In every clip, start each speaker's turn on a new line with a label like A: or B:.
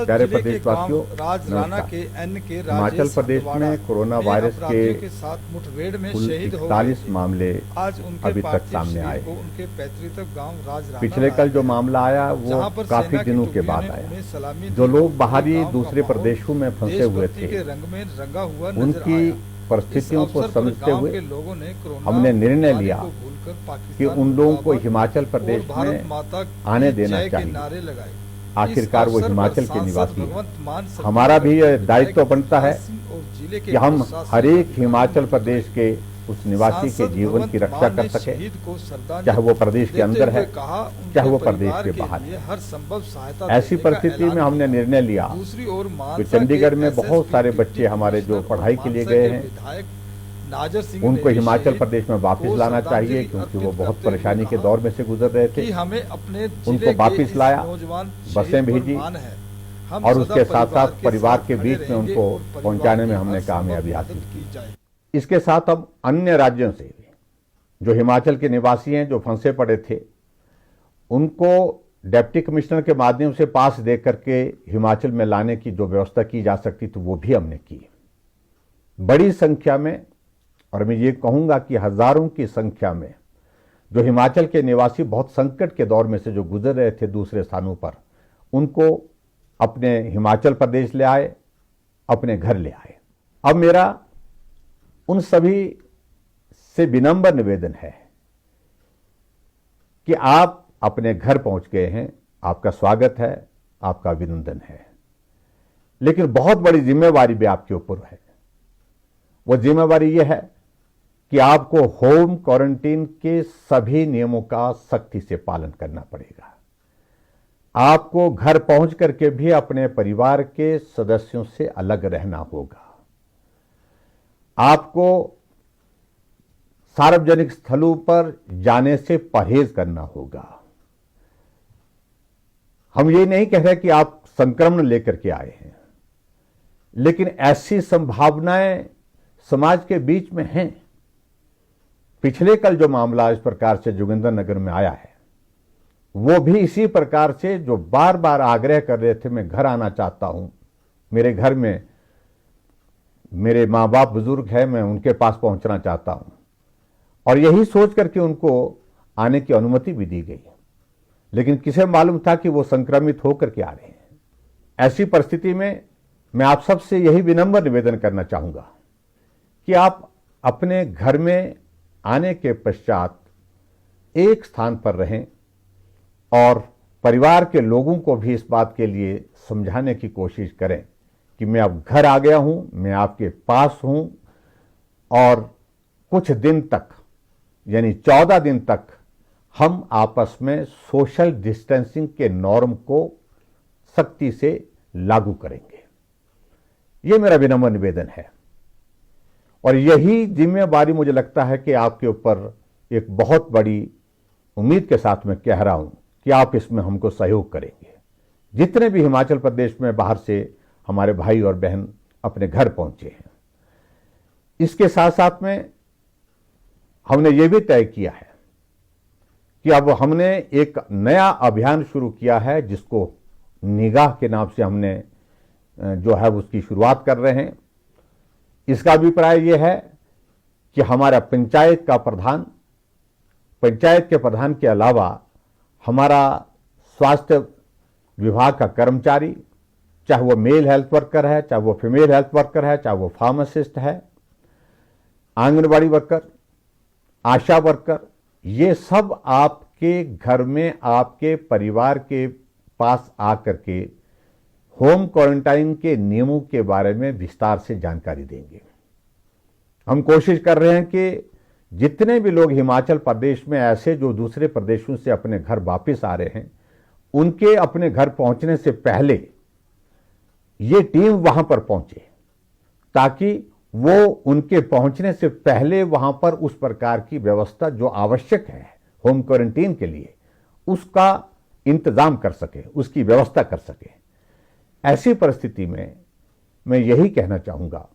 A: प्यारे प्रदेशवासियों,
B: राजराना
A: नमस्कार।
B: के एन के
A: हिमाचल
B: राजेश
A: प्रदेश में कोरोना वायरस
B: अपराधियों
A: के
B: के साथ मुठभेड़ में
A: कुल
B: शहीद हो
A: 41
B: गए थे।
A: मामले
B: आज उनके
A: अभी तक
B: पार्थिव
A: सामने
B: शरीर
A: आए
B: को
A: हैं।
B: उनके पैतृक गांव राजराना
A: पिछले
B: लाया
A: कल जो
B: गया,
A: मामला आया वो
B: जहां पर
A: काफी
B: सेना की
A: दिनों के
B: टुकड़ियों
A: बाद
B: ने
A: आया।
B: उन्हें सलामी
A: जो
B: दी।
A: लोग
B: पूरे
A: बाहरी
B: गांव का
A: दूसरे
B: माहौल
A: प्रदेशों में फंसे हुए
B: देशभक्ति
A: थे,
B: के रंग में रंगा हुआ नजर
A: उनकी
B: आया।
A: परिस्थितियों
B: इस
A: को
B: अवसर पर
A: समझते
B: गांव
A: हुए
B: के लोगों ने कोरोना
A: हमने निर्णय
B: महामारी
A: लिया
B: को भूलकर
A: कि
B: पाकिस्तान
A: उन लोगों को
B: मुर्दाबाद
A: हिमाचल
B: और
A: प्रदेश
B: भारत
A: में
B: माता
A: आने
B: की
A: देना
B: जय के
A: चाहिए।
B: नारे लगाए।
A: आखिरकार वो
B: इस अवसर पर
A: हिमाचल के
B: सांसद
A: निवासी हैं।
B: भगवंत मान सत्यार्थी,
A: हमारा भी यह दायित्व
B: विधायक
A: बनता है
B: विकास सिंह और जिले के
A: कि हम
B: प्रशासनिक
A: हर एक
B: अधिकारी
A: हिमाचल
B: मौजूद
A: प्रदेश
B: रहे।
A: के उस निवासी के
B: सांसद
A: जीवन की
B: भगवंत
A: रक्षा
B: मान
A: कर
B: ने
A: सके,
B: शहीद को श्रद्धांजलि
A: चाहे वो प्रदेश के
B: देते
A: अंदर
B: हुए
A: है,
B: कहा, उनके
A: चाहे वो प्रदेश
B: परिवार
A: के
B: के
A: बाहर
B: लिए
A: है।
B: हर संभव सहायता
A: ऐसी
B: देने का
A: परिस्थिति
B: ऐलान
A: में हमने
B: किया।
A: निर्णय लिया
B: दूसरी ओर
A: कि
B: मानसा
A: चंडीगढ़
B: के
A: में बहुत
B: SSP
A: सारे
B: डिप्टी
A: बच्चे हमारे जो
B: कमिश्नर और
A: पढ़ाई के लिए
B: मानसा
A: गए
B: के
A: हैं,
B: विधायक नाजर सिंह
A: उनको
B: ने भी
A: हिमाचल
B: शहीद
A: प्रदेश में वापस
B: को
A: लाना
B: श्रद्धांजलि
A: चाहिए, क्योंकि वो
B: अर्पित
A: बहुत
B: करते हुए
A: परेशानी के
B: कहा
A: दौर में से गुजर रहे थे।
B: कि हमें अपने
A: उनको
B: जिले के
A: वापस
B: इस
A: लाया,
B: नौजवान
A: बसें
B: शहीद पर
A: भेजी
B: मान है। हम
A: और
B: सदा
A: उसके साथ
B: परिवार
A: साथ
B: के
A: परिवार
B: साथ
A: के
B: खड़े
A: बीच में
B: रहेंगे
A: उनको
B: और परिवार
A: पहुंचाने
B: की
A: में
B: हर
A: हमने
B: संभव
A: कामयाबी
B: मदद
A: हासिल
B: की
A: की।
B: जाए।
A: इसके साथ अब अन्य राज्यों से भी जो हिमाचल के निवासी हैं, जो फंसे पड़े थे, उनको डिप्टी कमिश्नर के माध्यम से पास दे करके हिमाचल में लाने की जो व्यवस्था की जा सकती थी वो भी हमने की। बड़ी संख्या में, और मैं ये कहूंगा कि हजारों की संख्या में जो हिमाचल के निवासी बहुत संकट के दौर में से जो गुजर रहे थे दूसरे स्थानों पर, उनको अपने हिमाचल प्रदेश ले आए, अपने घर ले आए। अब मेरा उन सभी से विनम्र निवेदन है कि आप अपने घर पहुंच गए हैं, आपका स्वागत है, आपका अभिनंदन है, लेकिन बहुत बड़ी जिम्मेवारी भी आपके ऊपर है। वो जिम्मेवारी यह है कि आपको होम क्वारंटीन के सभी नियमों का सख्ती से पालन करना पड़ेगा। आपको घर पहुंच करके भी अपने परिवार के सदस्यों से अलग रहना होगा। आपको सार्वजनिक स्थलों पर जाने से परहेज करना होगा। हम ये नहीं कह रहे कि आप संक्रमण लेकर के आए हैं, लेकिन ऐसी संभावनाएं समाज के बीच में हैं। पिछले कल जो मामला इस प्रकार से जोगिंद्रनगर में आया है, वो भी इसी प्रकार से, जो बार बार आग्रह कर रहे थे मैं घर आना चाहता हूं, मेरे घर में मेरे माँ बाप बुजुर्ग हैं, मैं उनके पास पहुंचना चाहता हूं, और यही सोच करके उनको आने की अनुमति भी दी गई। लेकिन किसे मालूम था कि वो संक्रमित होकर के आ रहे हैं। ऐसी परिस्थिति में मैं आप सबसे यही विनम्र निवेदन करना चाहूंगा कि आप अपने घर में आने के पश्चात एक स्थान पर रहें और परिवार के लोगों को भी इस बात के लिए समझाने की कोशिश करें कि मैं अब घर आ गया हूं, मैं आपके पास हूं, और कुछ दिन तक, यानी 14 दिन तक हम आपस में सोशल डिस्टेंसिंग के नॉर्म को सख्ती से लागू करेंगे। यह मेरा विनम्र निवेदन है, और यही जिम्मेवारी मुझे लगता है कि आपके ऊपर एक बहुत बड़ी उम्मीद के साथ मैं कह रहा हूं कि आप इसमें हमको सहयोग करेंगे। जितने भी हिमाचल प्रदेश में बाहर से हमारे भाई और बहन अपने घर पहुंचे हैं, इसके साथ साथ में हमने ये भी तय किया है कि अब हमने एक नया अभियान शुरू किया है, जिसको निगाह के नाम से हमने जो है उसकी शुरुआत कर रहे हैं। इसका अभिप्राय यह है कि हमारा पंचायत का प्रधान, पंचायत के प्रधान के अलावा हमारा स्वास्थ्य विभाग का कर्मचारी, चाहे वो मेल हेल्थ वर्कर है, चाहे वो फीमेल हेल्थ वर्कर है, चाहे वो फार्मासिस्ट है, आंगनबाड़ी वर्कर, आशा वर्कर, ये सब आपके घर में आपके परिवार के पास आकर के होम क्वारंटाइन के नियमों के बारे में विस्तार से जानकारी देंगे। हम कोशिश कर रहे हैं कि जितने भी लोग हिमाचल प्रदेश में ऐसे जो दूसरे प्रदेशों से अपने घर वापस आ रहे हैं, उनके अपने घर पहुंचने से पहले ये टीम वहां पर पहुंचे, ताकि वो उनके पहुंचने से पहले वहां पर उस प्रकार की व्यवस्था जो आवश्यक है होम क्वारंटीन के लिए, उसका इंतजाम कर सके, उसकी व्यवस्था कर सके। ऐसी परिस्थिति में मैं यही कहना चाहूंगा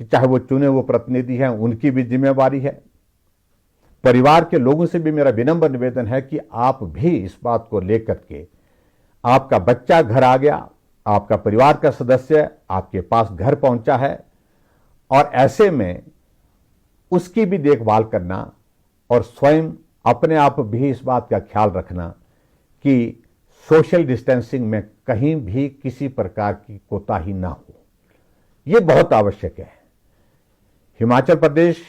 A: कि चाहे वो चुने हुए प्रतिनिधि हैं, उनकी भी जिम्मेवारी है। परिवार के लोगों से भी मेरा विनम्र निवेदन है कि आप भी इस बात को लेकर के, आपका बच्चा घर आ गया, आपका परिवार का सदस्य आपके पास घर पहुंचा है और ऐसे में उसकी भी देखभाल करना और स्वयं अपने आप भी इस बात का ख्याल रखना कि सोशल डिस्टेंसिंग में कहीं भी किसी प्रकार की कोताही ना हो, यह बहुत आवश्यक है। हिमाचल प्रदेश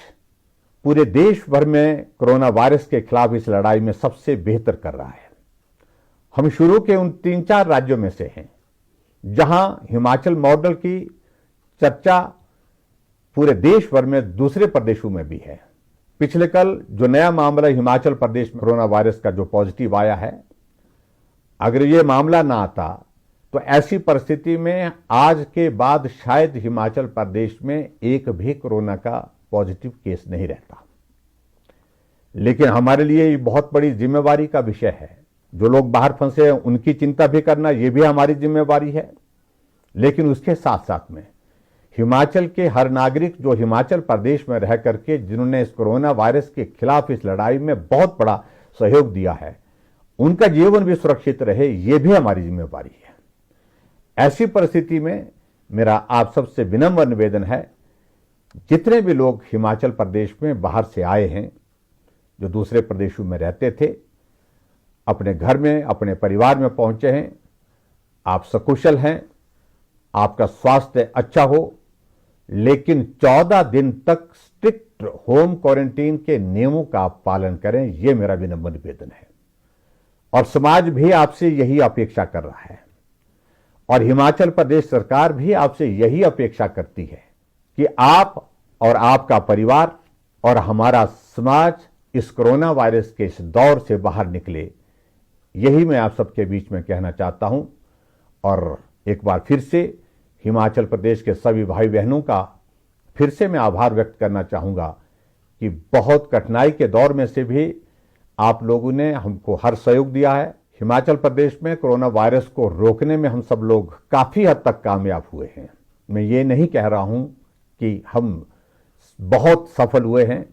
A: पूरे देश भर में कोरोना वायरस के खिलाफ इस लड़ाई में सबसे बेहतर कर रहा है। हम शुरू के उन 3-4 राज्यों में से हैं जहां हिमाचल मॉडल की चर्चा पूरे देश भर में दूसरे प्रदेशों में भी है। पिछले कल जो नया मामला हिमाचल प्रदेश में कोरोना वायरस का जो पॉजिटिव आया है, अगर ये मामला ना आता तो ऐसी परिस्थिति में आज के बाद शायद हिमाचल प्रदेश में एक भी कोरोना का पॉजिटिव केस नहीं रहता। लेकिन हमारे लिए ये बहुत बड़ी जिम्मेवारी का विषय है। जो लोग बाहर फंसे हैं उनकी चिंता भी करना ये भी हमारी जिम्मेवारी है। लेकिन उसके साथ साथ में हिमाचल के हर नागरिक जो हिमाचल प्रदेश में रह करके जिन्होंने इस कोरोना वायरस के खिलाफ इस लड़ाई में बहुत बड़ा सहयोग दिया है, उनका जीवन भी सुरक्षित रहे, ये भी हमारी जिम्मेवारी है। ऐसी परिस्थिति में मेरा आप सबसे विनम्र निवेदन है, जितने भी लोग हिमाचल प्रदेश में बाहर से आए हैं, जो दूसरे प्रदेशों में रहते थे, अपने घर में अपने परिवार में पहुंचे हैं, आप सकुशल हैं, आपका स्वास्थ्य अच्छा हो, लेकिन 14 दिन तक स्ट्रिक्ट होम क्वारंटीन के नियमों का आप पालन करें, यह मेरा विनम्र निवेदन है। और समाज भी आपसे यही अपेक्षा कर रहा है और हिमाचल प्रदेश सरकार भी आपसे यही अपेक्षा करती है कि आप और आपका परिवार और हमारा समाज इस कोरोना वायरस के इस दौर से बाहर निकले। यही मैं आप सबके बीच में कहना चाहता हूं। और एक बार फिर से हिमाचल प्रदेश के सभी भाई बहनों का फिर से मैं आभार व्यक्त करना चाहूंगा कि बहुत कठिनाई के दौर में से भी आप लोगों ने हमको हर सहयोग दिया है। हिमाचल प्रदेश में कोरोना वायरस को रोकने में हम सब लोग काफी हद तक कामयाब हुए हैं। मैं ये नहीं कह रहा हूं कि हम बहुत सफल हुए हैं,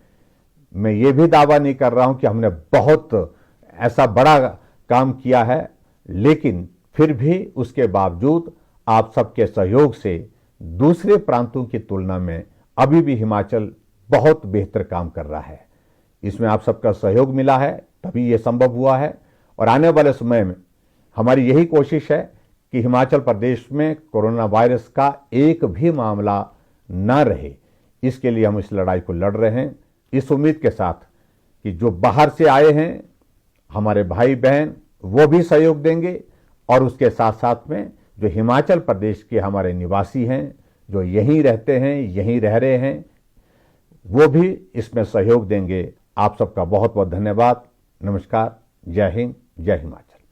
A: मैं ये भी दावा नहीं कर रहा हूं कि हमने बहुत ऐसा बड़ा काम किया है, लेकिन फिर भी उसके बावजूद आप सबके सहयोग से दूसरे प्रांतों की तुलना में अभी भी हिमाचल बहुत बेहतर काम कर रहा है। इसमें आप सबका सहयोग मिला है, तभी ये संभव हुआ है। और आने वाले समय में हमारी यही कोशिश है कि हिमाचल प्रदेश में कोरोना वायरस का एक भी मामला न रहे, इसके लिए हम इस लड़ाई को लड़ रहे हैं, इस उम्मीद के साथ कि जो बाहर से आए हैं हमारे भाई बहन वो भी सहयोग देंगे और उसके साथ साथ में जो हिमाचल प्रदेश के हमारे निवासी हैं, जो यहीं रहते हैं, यहीं रह रहे हैं, वो भी इसमें सहयोग देंगे। आप सबका बहुत बहुत धन्यवाद। नमस्कार। जय हिंद, जय हिमाचल।